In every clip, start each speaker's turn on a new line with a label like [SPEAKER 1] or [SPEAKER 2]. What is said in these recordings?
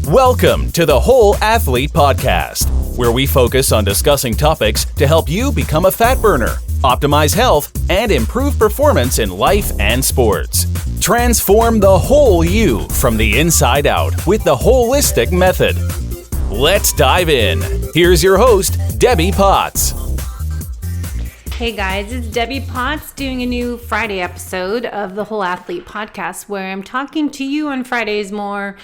[SPEAKER 1] Welcome to the Whole Athlete Podcast, where we focus on discussing topics to help you become a fat burner, optimize health, and improve performance in life and sports. Transform the whole you from the inside out with the holistic method. Let's dive in. Here's your host, Debbie Potts.
[SPEAKER 2] Hey guys, it's Debbie Potts doing a new Friday episode of the Whole Athlete Podcast, where I'm talking to you on Fridays more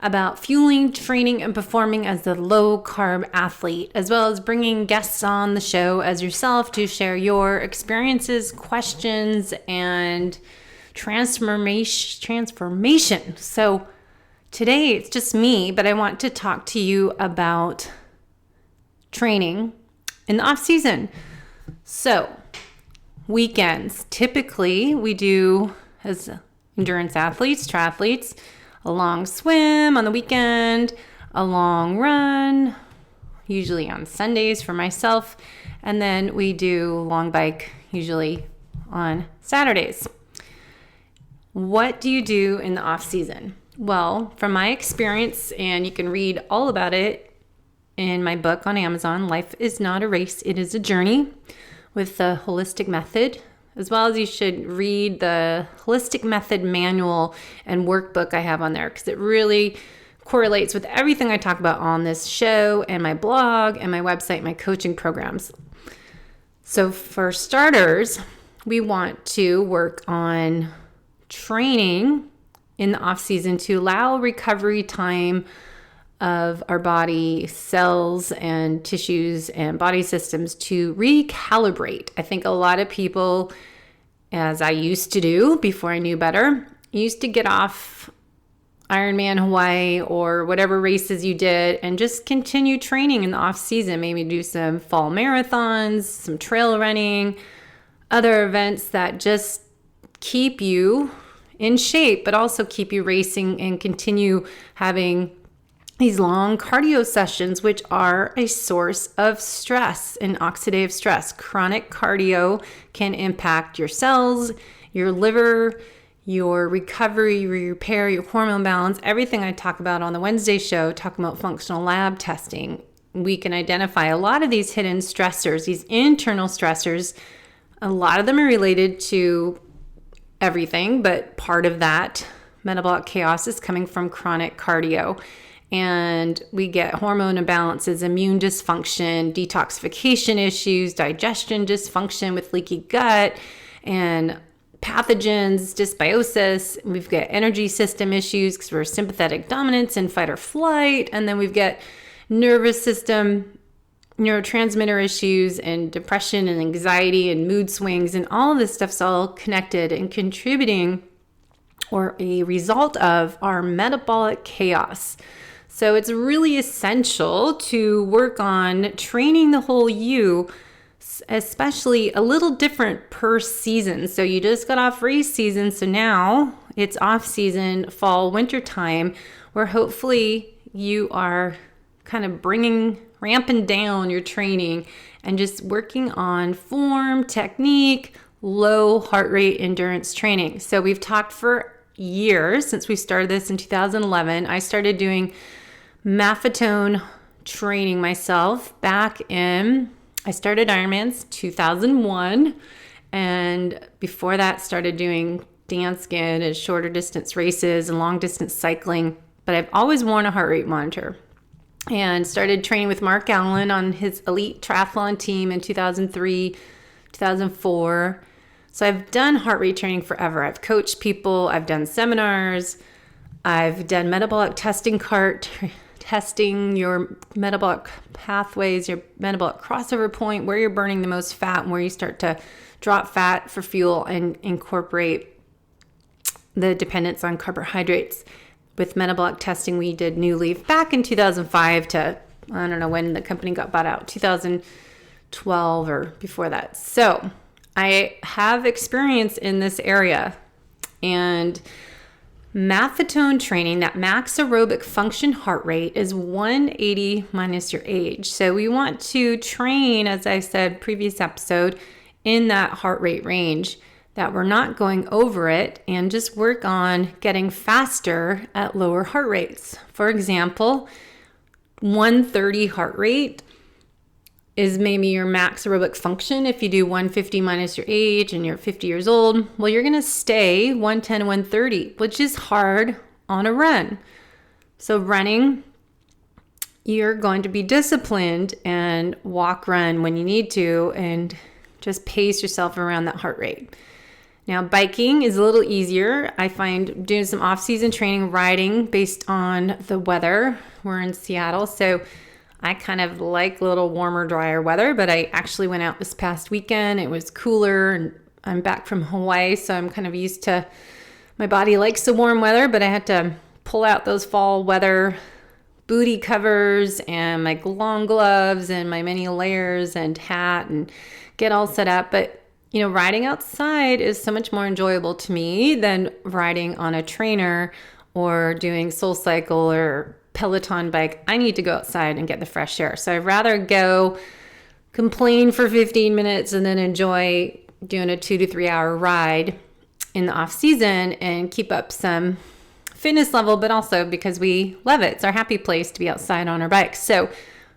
[SPEAKER 2] about fueling, training, and performing as the low-carb athlete, as well as bringing guests on the show as yourself to share your experiences, questions, and transformation. So today it's just me, but I want to talk to you about training in the off-season. So weekends, typically we do, as endurance athletes, triathletes, a long swim on the weekend, a long run, usually on Sundays for myself, and then we do long bike, usually on Saturdays. What do you do in the off season? Well, from my experience, and you can read all about it in my book on Amazon, Life is Not a Race, It is a Journey, with the holistic method, as well as you should read the holistic method manual and workbook I have on there, because it really correlates with everything I talk about on this show and my blog and my website, my coaching programs. So for starters, we want to work on training in the off season to allow recovery time of our body cells and tissues and body systems to recalibrate. I think a lot of people, as I used to do before I knew better, used to get off Ironman Hawaii or whatever races you did and just continue training in the off season. Maybe do some fall marathons, some trail running, other events that just keep you in shape, but also keep you racing and continue having these long cardio sessions, which are a source of stress and oxidative stress. Chronic cardio can impact your cells, your liver, your recovery, your repair, your hormone balance, everything I talk about on the Wednesday show, talking about functional lab testing. We can identify a lot of these hidden stressors, these internal stressors. A lot of them are related to everything, but part of that metabolic chaos is coming from chronic cardio. And we get hormone imbalances, immune dysfunction, detoxification issues, digestion dysfunction with leaky gut, and pathogens, dysbiosis. We've got energy system issues because we're sympathetic dominance and fight or flight. And then we've got nervous system, neurotransmitter issues, and depression and anxiety and mood swings. And all of this stuff's all connected and contributing or a result of our metabolic chaos. So it's really essential to work on training the whole you, especially a little different per season. So you just got off race season, so now it's off season, fall, winter time, where hopefully you are kind of ramping down your training and just working on form, technique, low heart rate endurance training. So we've talked for years since we started this in 2011. I started doing maffetone training myself I started Ironmans 2001, and before that started doing dance and shorter distance races and long distance cycling, but I've always worn a heart rate monitor and started training with Mark Allen on his elite triathlon team in 2003, 2004. So I've done heart rate training forever. I've coached people, I've done seminars, I've done metabolic testing testing your metabolic pathways, your metabolic crossover point, where you're burning the most fat and where you start to drop fat for fuel and incorporate the dependence on carbohydrates. With metabolic testing, we did New Leaf back in 2005 to, I don't know when the company got bought out, 2012 or before that. So I have experience in this area, and maffetone training, that max aerobic function heart rate, is 180 minus your age. So we want to train, as I said previous episode, in that heart rate range. that we're not going over it and just work on getting faster at lower heart rates. For example, 130 heart rate is maybe your max aerobic function. If you do 150 minus your age and you're 50 years old, well, you're going to stay 110, 130, which is hard on a run. So running, you're going to be disciplined and walk, run when you need to, and just pace yourself around that heart rate. Now, biking is a little easier. I find doing some off-season training, riding based on the weather. We're in Seattle, so I kind of like a little warmer, drier weather, but I actually went out this past weekend. It was cooler, and I'm back from Hawaii, so I'm kind of used to, my body likes the warm weather, but I had to pull out those fall weather booty covers and my long gloves and my many layers and hat and get all set up. But riding outside is so much more enjoyable to me than riding on a trainer or doing SoulCycle or Peloton bike. I need to go outside and get the fresh air. So I'd rather go complain for 15 minutes and then enjoy doing a 2 to 3 hour ride in the off season and keep up some fitness level, but also because we love it. It's our happy place to be outside on our bikes. So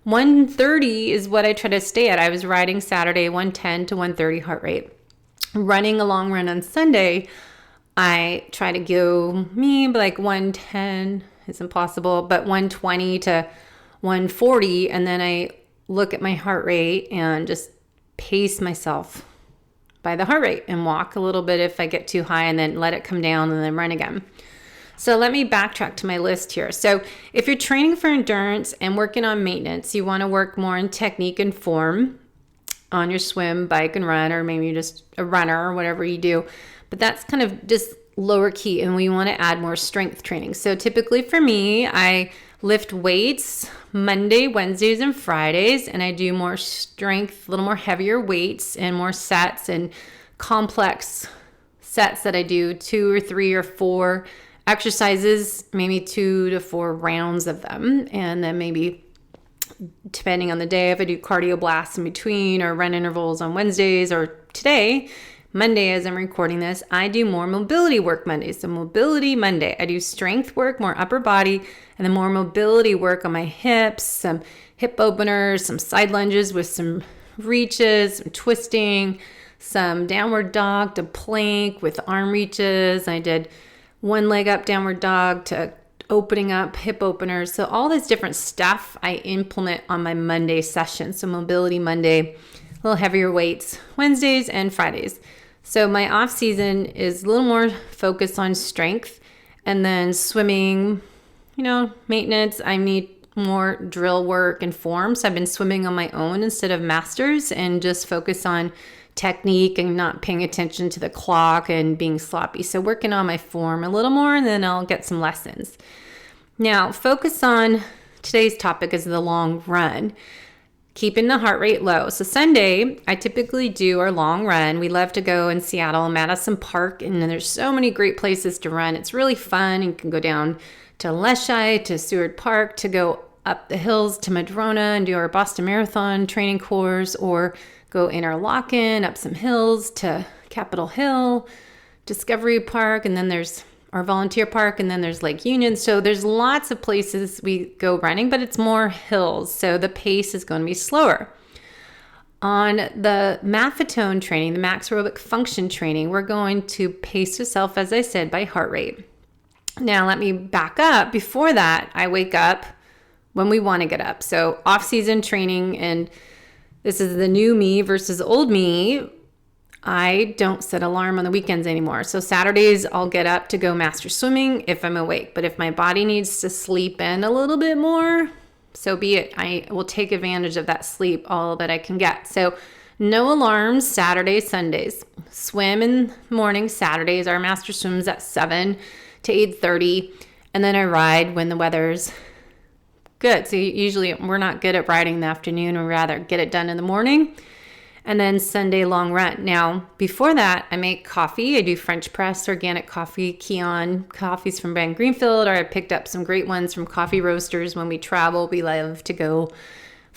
[SPEAKER 2] 130 is what I try to stay at. I was riding Saturday, 110 to 130 heart rate. Running a long run on Sunday, I try to go like 110. It's impossible, but 120 to 140. And then I look at my heart rate and just pace myself by the heart rate and walk a little bit if I get too high and then let it come down and then run again. So let me backtrack to my list here. So if you're training for endurance and working on maintenance, you want to work more in technique and form on your swim, bike, and run, or maybe you're just a runner or whatever you do. But that's kind of just lower key, and we want to add more strength training. So typically for me, I lift weights Monday, Wednesdays, and Fridays, and I do more strength, a little more heavier weights and more sets and complex sets that I do 2 or 3 or 4 exercises, maybe 2 to 4 rounds of them. And then maybe depending on the day, if I do cardio blasts in between or run intervals on Wednesdays, or today, Monday, as I'm recording this, I do more mobility work Monday. So mobility Monday, I do strength work, more upper body, and then more mobility work on my hips, some hip openers, some side lunges with some reaches, some twisting, some downward dog to plank with arm reaches. I did one leg up downward dog to opening up hip openers. So all this different stuff I implement on my Monday session. So mobility Monday, a little heavier weights Wednesdays and Fridays. So my off season is a little more focused on strength, and then swimming, maintenance. I need more drill work and form. So I've been swimming on my own instead of masters and just focus on technique and not paying attention to the clock and being sloppy. So working on my form a little more, and then I'll get some lessons. Now, focus on today's topic is the long run, keeping the heart rate low. So Sunday, I typically do our long run. We love to go in Seattle, Madison Park, and then there's so many great places to run. It's really fun. You can go down to Leschi, to Seward Park, to go up the hills to Madrona and do our Boston Marathon training course, or go Interlochen, up some hills to Capitol Hill, Discovery Park, and then there's our volunteer park, and then there's Lake Union. So there's lots of places we go running, but it's more hills, so the pace is going to be slower. On the Maffetone training, the max aerobic function training, we're going to pace yourself, as I said, by heart rate. Now let me back up. Before that, I wake up when we want to get up. So off-season training, and this is the new me versus old me. I don't set alarm on the weekends anymore. So Saturdays, I'll get up to go master swimming if I'm awake. But if my body needs to sleep in a little bit more, so be it. I will take advantage of that sleep all that I can get. So no alarms Saturdays, Sundays. Swim in the morning. Saturdays, our master swims at 7 to 8:30. And then I ride when the weather's good. So usually we're not good at riding in the afternoon. We'd rather get it done in the morning. And then Sunday long run. Now, before that, I make coffee. I do French press, organic coffee, Kion coffees from Ben Greenfield, or I picked up some great ones from coffee roasters when we travel. We love to go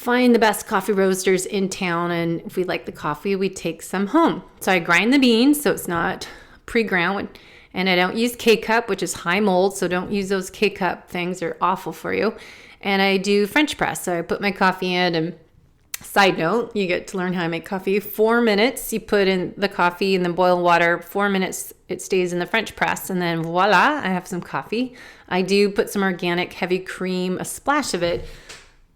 [SPEAKER 2] find the best coffee roasters in town, and if we like the coffee, we take some home. So I grind the beans so it's not pre-ground, and I don't use K-Cup, which is high mold, so don't use those K-Cup things. They're awful for you. And I do French press, so I put my coffee in, and side note, you get to learn how I make coffee. 4 minutes, you put in the coffee and then boil water. 4 minutes, it stays in the French press, and then voila, I have some coffee. I do put some organic heavy cream, a splash of it,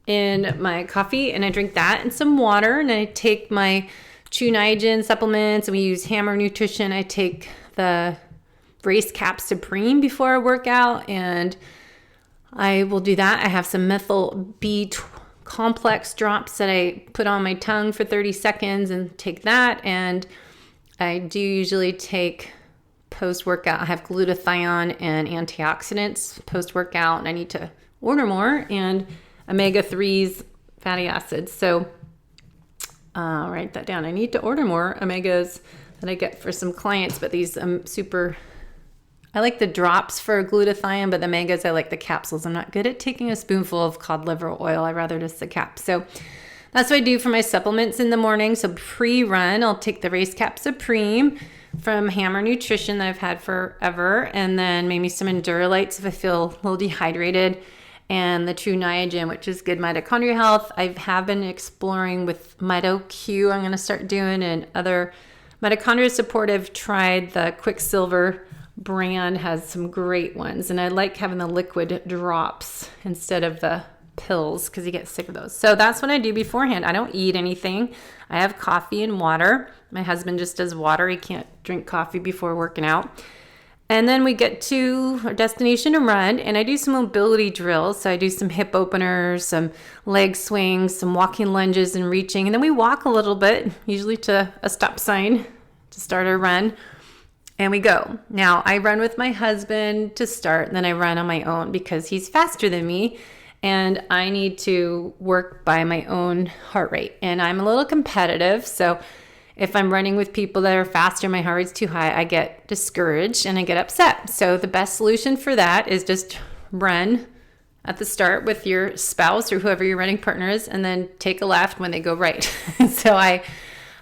[SPEAKER 2] in my coffee, and I drink that and some water, and I take my True Niagen supplements, and we use Hammer Nutrition. I take the Race Cap Supreme before I work out, and I will do that. I have some methyl B complex drops that I put on my tongue for 30 seconds and take that, and I do usually take post-workout. I have glutathione and antioxidants post-workout, and I need to order more, and omega-3s, fatty acids. So I'll write that down. I need to order more omegas that I get for some clients, but these I like the drops for glutathione, but the omegas, I like the capsules. I'm not good at taking a spoonful of cod liver oil. I rather just the cap. So that's what I do for my supplements in the morning. So pre-run, I'll take the Race Cap Supreme from Hammer Nutrition that I've had forever, and then maybe some Endurolites if I feel a little dehydrated, and the True Niagen, which is good mitochondrial health. I have been exploring with MitoQ. I'm going to start doing, and other mitochondria supportive. Tried the Quicksilver brand, has some great ones, and I like having the liquid drops instead of the pills because you get sick of those. So that's what I do beforehand. I don't eat anything. I have coffee and water. My husband just does water. He can't drink coffee before working out. And then we get to our destination to run, and I do some mobility drills. So I do some hip openers, some leg swings, some walking lunges and reaching. And then we walk a little bit, usually to a stop sign to start our run, and we go. Now, I run with my husband to start, and then I run on my own because he's faster than me, and I need to work by my own heart rate. And I'm a little competitive, so if I'm running with people that are faster, my heart rate's too high, I get discouraged and I get upset. So the best solution for that is just run at the start with your spouse or whoever your running partner is, and then take a left when they go right. So I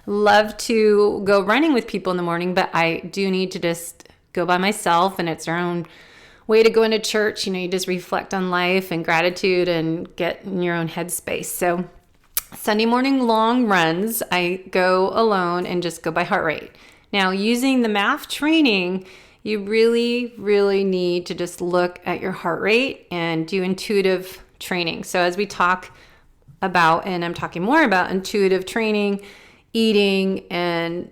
[SPEAKER 2] love to go running with people in the morning, but I do need to just go by myself, and it's our own way to go into church. You just reflect on life and gratitude and get in your own headspace. So Sunday morning long runs, I go alone and just go by heart rate. Now, using the MAF training, you really, really need to just look at your heart rate and do intuitive training. So as we talk about, and I'm talking more about intuitive training, eating and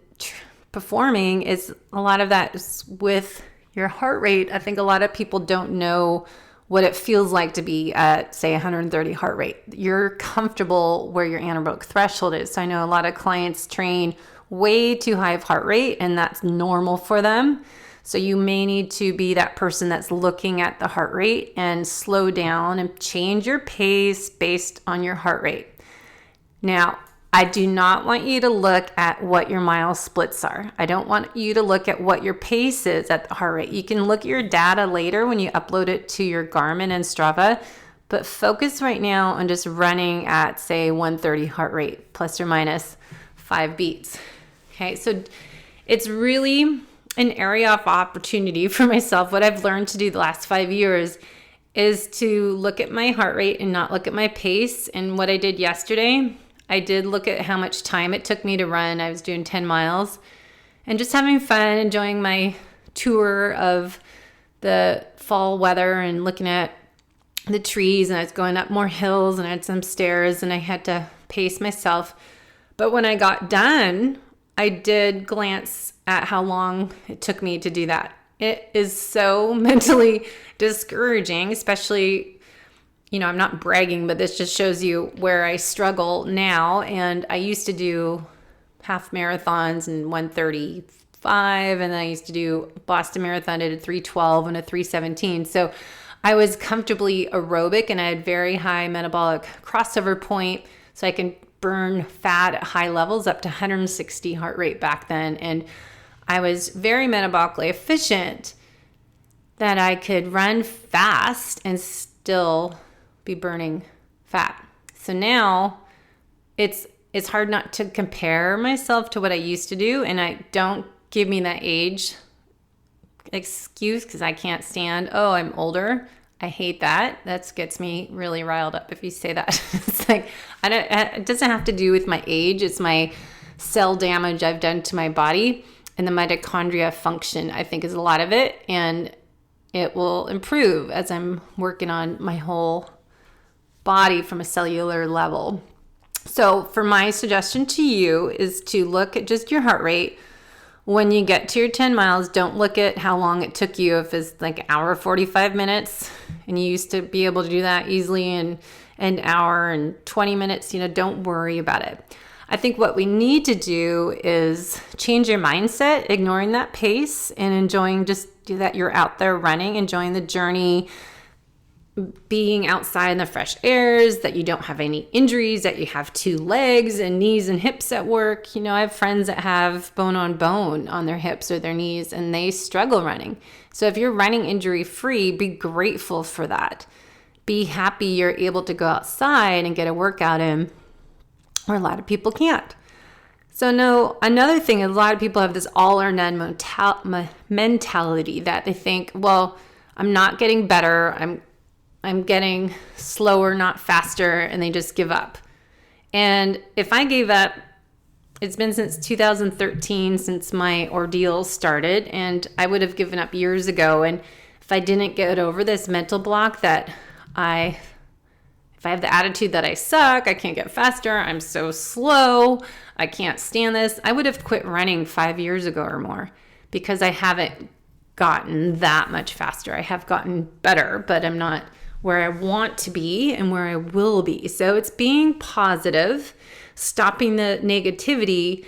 [SPEAKER 2] performing, is a lot of that is with your heart rate. I think a lot of people don't know what it feels like to be at, say, 130 heart rate. You're comfortable where your anabolic threshold is. So I know a lot of clients train way too high of heart rate, and that's normal for them. So you may need to be that person that's looking at the heart rate and slow down and change your pace based on your heart rate. Now, I do not want you to look at what your mile splits are. I don't want you to look at what your pace is at the heart rate. You can look at your data later when you upload it to your Garmin and Strava, but focus right now on just running at, say, 130 heart rate, plus or minus 5 beats. Okay, so it's really an area of opportunity for myself. What I've learned to do the last 5 years is to look at my heart rate and not look at my pace. And what I did yesterday, I did look at how much time it took me to run. I was doing 10 miles and just having fun, enjoying my tour of the fall weather and looking at the trees. And I was going up more hills and I had some stairs and I had to pace myself. But when I got done, I did glance at how long it took me to do that. It is so mentally discouraging, especially, I'm not bragging, but this just shows you where I struggle now. And I used to do half marathons and 135, and I used to do Boston Marathon at a 312 and a 317. So I was comfortably aerobic, and I had very high metabolic crossover point, so I can burn fat at high levels up to 160 heart rate back then. And I was very metabolically efficient that I could run fast and still be burning fat. So now it's hard not to compare myself to what I used to do. And I don't give me that age excuse because I can't stand, oh, I'm older. I hate that. That gets me really riled up if you say that. It's like, it doesn't have to do with my age. It's my cell damage I've done to my body, and the mitochondria function, I think, is a lot of it. And it will improve as I'm working on my whole body from a cellular level. So for my suggestion to you is to look at just your heart rate. When you get to your 10 miles, don't look at how long it took you. If it's like an hour, 45 minutes, and you used to be able to do that easily in an hour and 20 minutes, don't worry about it. I think what we need to do is change your mindset, ignoring that pace and enjoying just that you're out there running, enjoying the journey, being outside in the fresh airs, that you don't have any injuries, that you have 2 legs and knees and hips at work. I have friends that have bone on their hips or their knees, and they struggle running. So if you're running injury free, be grateful for that. Be happy you're able to go outside and get a workout in, where a lot of people can't. So another thing, a lot of people have this all or none mentality that they think, well, I'm not getting better. I'm getting slower, not faster, and they just give up. And if I gave up, it's been since 2013 since my ordeal started, and I would have given up years ago. And if I didn't get over this mental block that if I have the attitude that I suck, I can't get faster, I'm so slow, I can't stand this, I would have quit running 5 years ago or more, because I haven't gotten that much faster. I have gotten better, but I'm not where I want to be and where I will be. So it's being positive, stopping the negativity,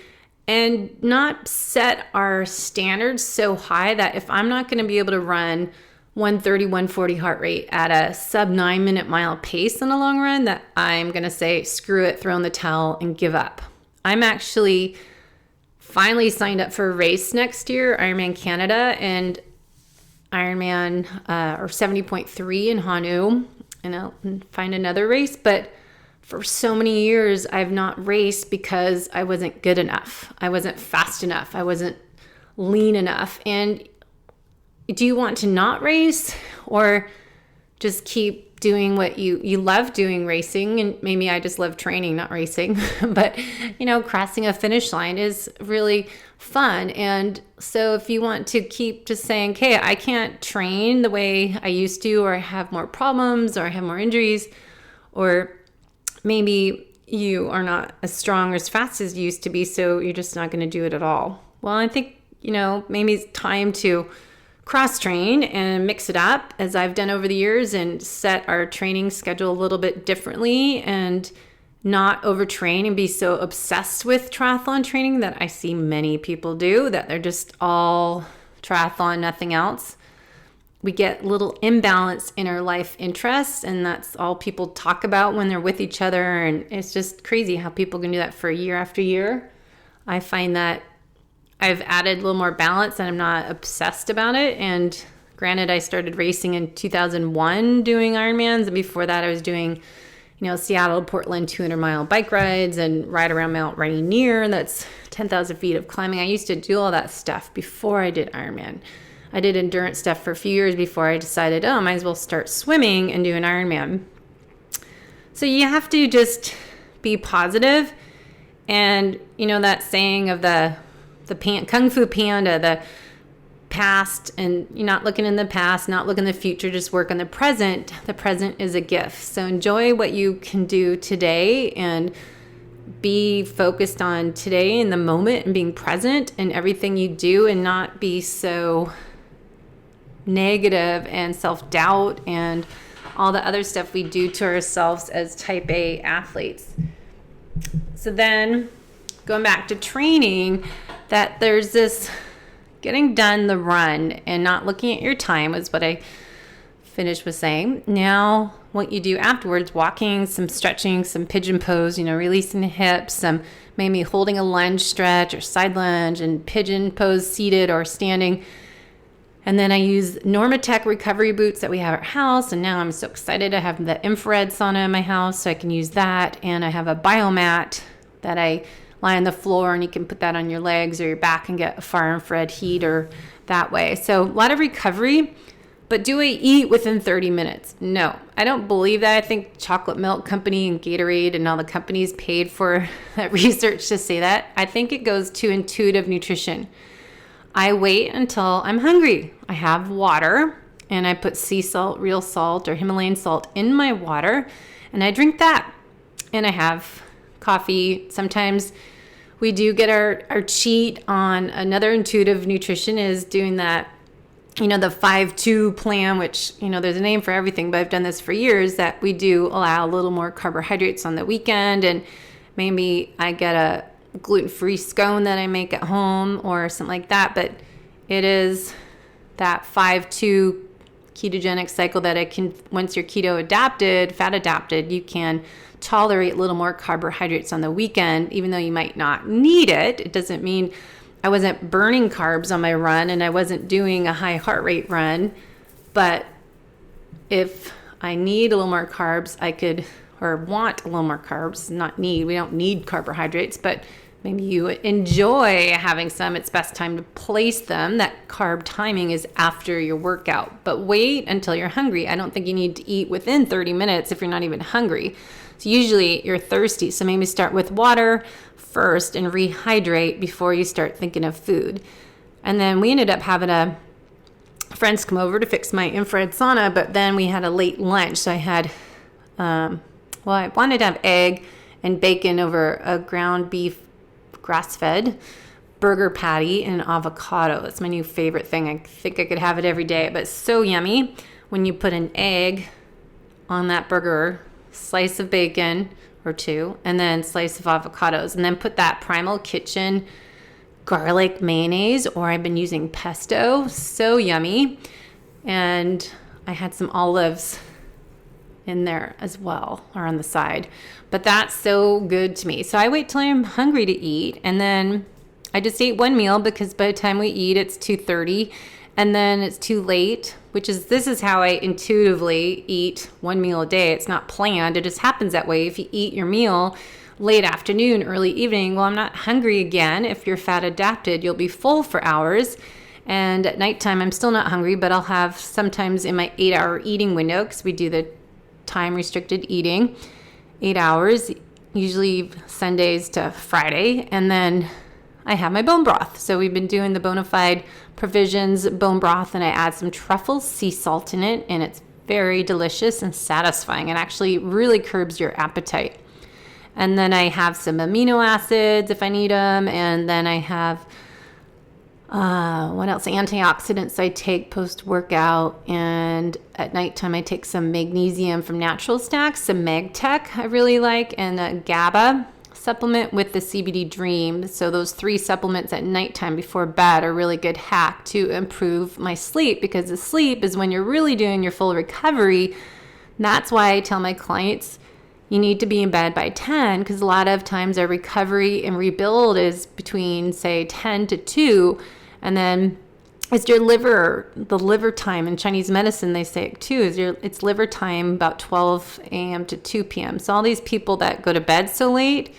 [SPEAKER 2] and not set our standards so high that if I'm not going to be able to run 130, 140 heart rate at a sub 9 minute mile pace in the long run, that I'm going to say, screw it, throw in the towel and give up. I'm actually finally signed up for a race next year, Ironman Canada, and Ironman or 70.3 in Honu, and I'll find another race. But for so many years, I've not raced because I wasn't good enough. I wasn't fast enough. I wasn't lean enough. And do you want to not race, or just keep doing what you love doing, racing? And maybe I just love training, not racing. But, crossing a finish line is really fun. And so if you want to keep just saying, okay, I can't train the way I used to, or I have more problems, or I have more injuries, or maybe you are not as strong or as fast as you used to be, so you're just not going to do it at all. Well, I think, maybe it's time to cross-train and mix it up, as I've done over the years, and set our training schedule a little bit differently, and not overtrain and be so obsessed with triathlon training that I see many people do, that they're just all triathlon, nothing else. We get a little imbalance in our life interests, and that's all people talk about when they're with each other. And it's just crazy how people can do that for year after year. I find that I've added a little more balance, and I'm not obsessed about it. And granted, I started racing in 2001 doing Ironmans, and before that I was doing Seattle, Portland 200-mile bike rides, and ride around Mount Rainier. That's 10,000 feet of climbing. I used to do all that stuff before I did Ironman. I did endurance stuff for a few years before I decided, I might as well start swimming and do an Ironman. So you have to just be positive. And that saying of the Kung Fu Panda, the past, and you're not looking in the past, not looking in the future, just work on the present. The present is a gift. So enjoy what you can do today, and be focused on today in the moment, and being present in everything you do, and not be so negative and self-doubt and all the other stuff we do to ourselves as type A athletes. So then going back to training, that there's this getting done the run and not looking at your time is what I finished with saying. Now, what you do afterwards, walking, some stretching, some pigeon pose, releasing the hips, some maybe holding a lunge stretch or side lunge, and pigeon pose seated or standing. And then I use Normatec recovery boots that we have at our house. And now I'm so excited to have the infrared sauna in my house, so I can use that. And I have a biomat that I lie on the floor, and you can put that on your legs or your back and get a far infrared heat or that way. So a lot of recovery. But do I eat within 30 minutes? No, I don't believe that. I think Chocolate Milk Company and Gatorade and all the companies paid for that research to say that. I think it goes to intuitive nutrition. I wait until I'm hungry. I have water, and I put sea salt, real salt, or Himalayan salt in my water, and I drink that. And I have coffee. Sometimes we do get our cheat on. Another intuitive nutrition is doing that, the 5-2 plan, which, there's a name for everything, but I've done this for years, that we do allow a little more carbohydrates on the weekend. And maybe I get a gluten-free scone that I make at home or something like that. But it is that 5-2 ketogenic cycle that I can, once you're keto adapted, fat adapted, you can tolerate a little more carbohydrates on the weekend, even though you might not need it. It doesn't mean I wasn't burning carbs on my run and I wasn't doing a high heart rate run. But if I need a little more carbs, I could, or want a little more carbs, not need, we don't need carbohydrates, but maybe you enjoy having some, it's best time to place them. That carb timing is after your workout. But wait until you're hungry. I don't think you need to eat within 30 minutes if you're not even hungry. So usually you're thirsty. So maybe start with water first and rehydrate before you start thinking of food. And then we ended up having friends come over to fix my infrared sauna, but then we had a late lunch. So I had, I wanted to have egg and bacon over a ground beef grass-fed burger patty and avocado. That's my new favorite thing. I think I could have it every day, but it's so yummy when you put an egg on that burger, slice of bacon or two, and then slice of avocados, and then put that Primal Kitchen garlic mayonnaise, or I've been using pesto. So yummy. And I had some olives in there as well, or on the side. But that's so good to me. So I wait till I'm hungry to eat, and then I just ate one meal, because by the time we eat, it's 2:30, and then it's too late, this is how I intuitively eat one meal a day. It's not planned. It just happens that way. If you eat your meal late afternoon, early evening, well, I'm not hungry again. If you're fat adapted, you'll be full for hours. And at nighttime, I'm still not hungry, but I'll have sometimes in my 8-hour eating window, because we do the time restricted eating, 8 hours, usually Sundays to Friday. And then I have my bone broth. So we've been doing the Bonafide Provisions bone broth, and I add some truffle sea salt in it, and it's very delicious and satisfying. It actually really curbs your appetite. And then I have some amino acids if I need them, and then I have what else? Antioxidants I take post-workout, and at nighttime I take some magnesium from Natural Stacks, some MagTech I really like, and a GABA supplement with the CBD Dream. So those 3 supplements at nighttime before bed are a really good hack to improve my sleep, because the sleep is when you're really doing your full recovery. That's why I tell my clients you need to be in bed by 10, because a lot of times our recovery and rebuild is between, say, 10 to 2. And then it's your liver, the liver time in Chinese medicine, they say it too, it's liver time about 12 a.m. to 2 p.m. So all these people that go to bed so late,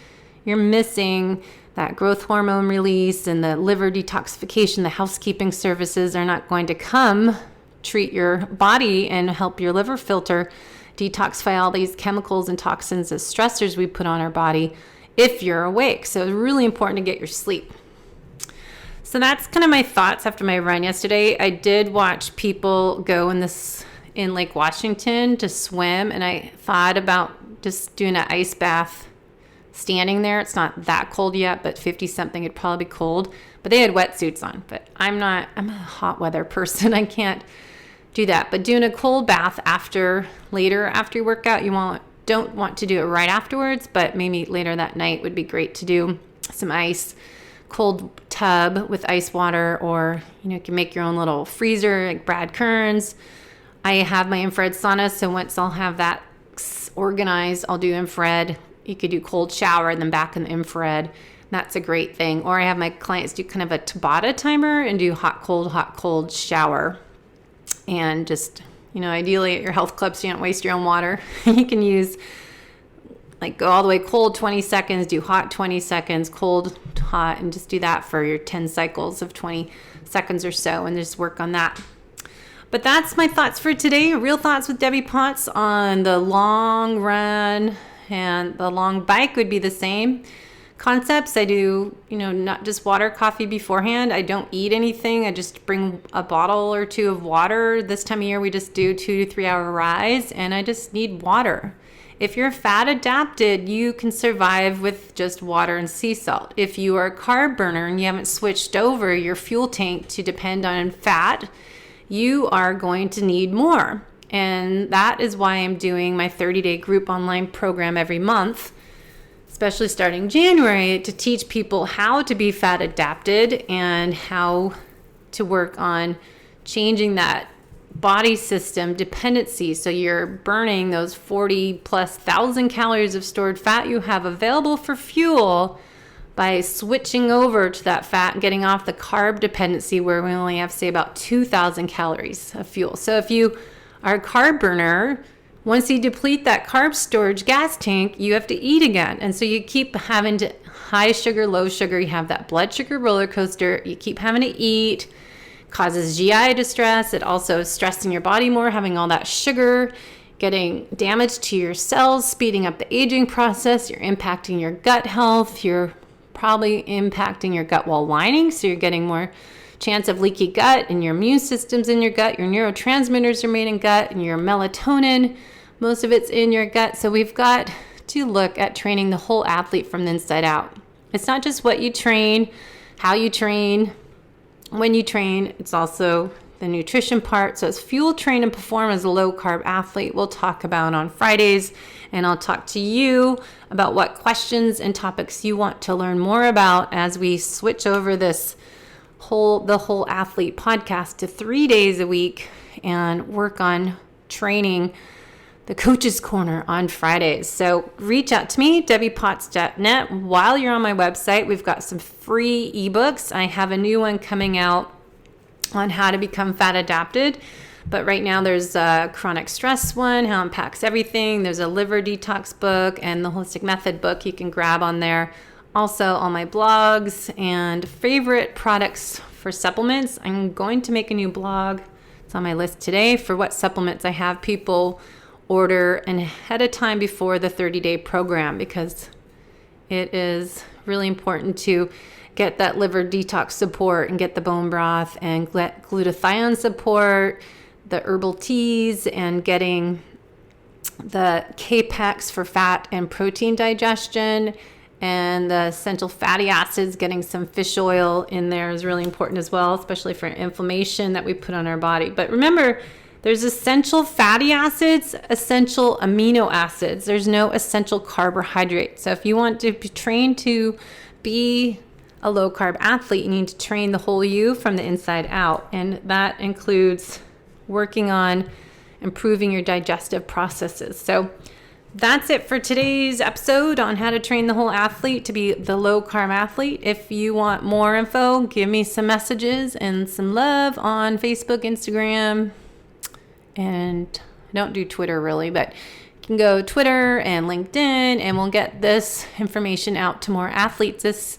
[SPEAKER 2] you're missing that growth hormone release, and the liver detoxification. The housekeeping services are not going to come treat your body and help your liver filter, detoxify all these chemicals and toxins as stressors we put on our body if you're awake. So it's really important to get your sleep. So that's kind of my thoughts after my run yesterday. I did watch people go in Lake Washington to swim, and I thought about just doing an ice bath standing there. It's not that cold yet, but 50 something, it'd probably be cold. But they had wetsuits on, but I'm a hot weather person. I can't do that. But doing a cold bath later after your workout, don't want to do it right afterwards, but maybe later that night would be great to do some cold tub with ice water, or you can make your own little freezer like Brad Kearns. I have my infrared sauna, so once I'll have that organized, I'll do infrared. You could do cold shower and then back in the infrared. That's a great thing. Or I have my clients do kind of a Tabata timer and do hot, cold shower. And just, ideally at your health club so you don't waste your own water. You can use, go all the way cold 20 seconds, do hot 20 seconds, cold, hot, and just do that for your 10 cycles of 20 seconds or so, and just work on that. But that's my thoughts for today. Real thoughts with Debbie Potts on the long run, and the long bike would be the same concepts. I do, not just water, coffee beforehand. I don't eat anything. I just bring a bottle or two of water. This time of year, we just do 2 to 3 hour rides, and I just need water. If you're fat adapted, you can survive with just water and sea salt. If you are a carb burner and you haven't switched over your fuel tank to depend on fat, you are going to need more. And that is why I'm doing my 30-day group online program every month, especially starting January, to teach people how to be fat adapted and how to work on changing that body system dependency. So you're burning those 40,000+ calories of stored fat you have available for fuel by switching over to that fat and getting off the carb dependency where we only have, say, about 2,000 calories of fuel. So if you are a carb burner, once you deplete that carb storage gas tank, you have to eat again. And so you keep having to high sugar, low sugar. You have that blood sugar roller coaster. You keep having to eat. Causes GI distress. It also is stressing your body more, having all that sugar, getting damage to your cells, speeding up the aging process. You're impacting your gut health. You're probably impacting your gut wall lining, so you're getting more chance of leaky gut, and your immune system's in your gut. Your neurotransmitters are made in gut, and your melatonin, most of it's in your gut. So we've got to look at training the whole athlete from the inside out. It's not just what you train, how you train, when you train. It's also the nutrition part. So it's fuel, train, and perform as a low carb athlete. We'll talk about on Fridays, and I'll talk to you about what questions and topics you want to learn more about as we switch over the whole athlete podcast to 3 days a week and work on training the Coach's Corner on Fridays. So reach out to me, debbiepotts.net. While you're on my website, we've got some free ebooks. I have a new one coming out on how to become fat adapted. But right now there's a chronic stress one, how it impacts everything. There's a liver detox book and the holistic method book you can grab on there. Also all my blogs and favorite products for supplements. I'm going to make a new blog. It's on my list today for what supplements I have people order and ahead of time before the 30-day program, because it is really important to get that liver detox support and get the bone broth and glutathione support, the herbal teas, and getting the K-PAX for fat and protein digestion, and the essential fatty acids. Getting some fish oil in there is really important as well, especially for inflammation that we put on our body. But remember, there's essential fatty acids, essential amino acids. There's no essential carbohydrates. So if you want to be trained to be a low carb athlete, you need to train the whole you from the inside out. And that includes working on improving your digestive processes. So that's it for today's episode on how to train the whole athlete to be the low carb athlete. If you want more info, give me some messages and some love on Facebook, Instagram, and I don't do Twitter really, but you can go Twitter and LinkedIn, and we'll get this information out to more athletes this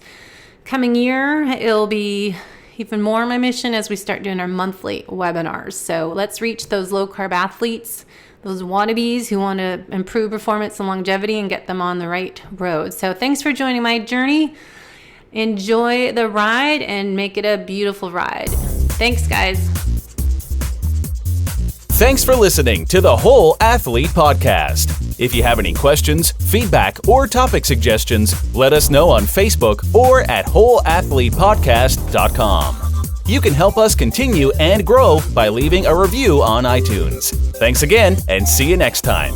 [SPEAKER 2] coming year. It'll be even more my mission as we start doing our monthly webinars. So let's reach those low carb athletes, those wannabes who want to improve performance and longevity, and get them on the right road. So thanks for joining my journey. Enjoy the ride and make it a beautiful ride. Thanks, guys.
[SPEAKER 1] Thanks for listening to the Whole Athlete Podcast. If you have any questions, feedback, or topic suggestions, let us know on Facebook or at wholeathletepodcast.com. You can help us continue and grow by leaving a review on iTunes. Thanks again, and see you next time.